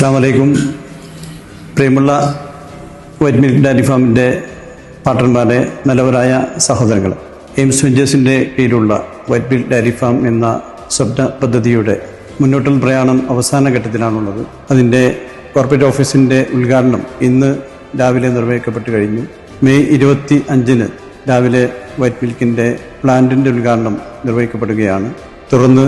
അസ്സാം വലൈക്കും. പ്രിയമുള്ള വൈറ്റ് മിൽക്ക് ഡയറി ഫാമിൻ്റെ പാർട്ട്ണർമാരെ, നല്ലവരായ സഹോദരങ്ങൾ, എയിംസ് വെഞ്ചേഴ്സിൻ്റെ കീഴിലുള്ള വൈറ്റ് മിൽക്ക് ഡയറി ഫാം എന്ന സ്വപ്ന പദ്ധതിയുടെ മുന്നോട്ടുള്ള പ്രയാണം അവസാന ഘട്ടത്തിലാണുള്ളത്. അതിൻ്റെ കോർപ്പറേറ്റ് ഓഫീസിൻ്റെ ഉദ്ഘാടനം ഇന്ന് രാവിലെ നിർവഹിക്കപ്പെട്ട് കഴിഞ്ഞു. മെയ് 25 രാവിലെ വൈറ്റ് മിൽക്കിൻ്റെ പ്ലാന്റിൻ്റെ ഉദ്ഘാടനം നിർവഹിക്കപ്പെടുകയാണ്. തുടർന്ന്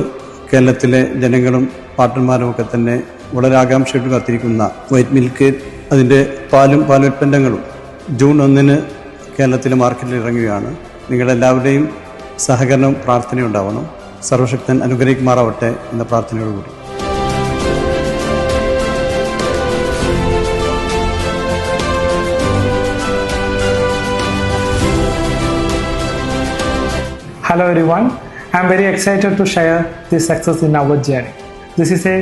കേരളത്തിലെ ജനങ്ങളും പാർട്ട്ണർമാരും ഒക്കെ തന്നെ വളരെ ആകാംക്ഷയോട് കാത്തിരിക്കുന്ന വൈറ്റ് മിൽക്ക്, അതിൻ്റെ പാലുൽപ്പന്നങ്ങളും ജൂൺ 1 കേരളത്തിലെ മാർക്കറ്റിൽ ഇറങ്ങുകയാണ്. നിങ്ങളെല്ലാവരുടെയും സഹകരണവും പ്രാർത്ഥനയും ഉണ്ടാവണം. സർവശക്തൻ അനുഗ്രഹിക്കുമാറാവട്ടെ എന്ന പ്രാർത്ഥനയോടുകൂടി. Hello everyone, I am very excited to share this success in our journey. This is a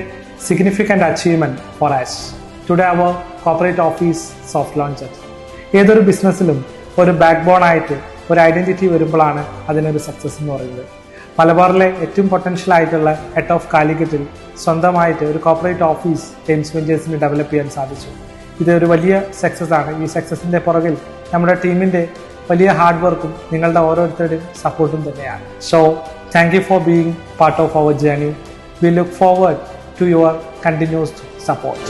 significant achievement for us. Today our corporate office soft launched. ഏതൊരു ബിസിനസ്സിലും ഒരു ബാക്ക് ബോൺ ആയിട്ട് ഒരു ഐഡൻറ്റിറ്റി വരുമ്പോഴാണ് അതിനൊരു സക്സസ് എന്ന് പറയുന്നത്. മലബാറിലെ ഏറ്റവും പൊട്ടൻഷ്യൽ ആയിട്ടുള്ള ഹെഡ് ഓഫ് കാലിക്കറ്റിൽ സ്വന്തമായിട്ട് ഒരു കോർപ്പറേറ്റ് ഓഫീസ് എയിംസ് വെഞ്ചേഴ്സിന് ഡെവലപ്പ് ചെയ്യാൻ സാധിച്ചു. ഇതൊരു വലിയ സക്സസ് ആണ്. ഈ സക്സസിൻ്റെ പുറകിൽ നമ്മുടെ ടീമിൻ്റെ വലിയ ഹാർഡ് വർക്കും നിങ്ങളുടെ ഓരോരുത്തരുടെയും സപ്പോർട്ടും തന്നെയാണ്. So thank you for being part of our journey. We look forward to your continuous support.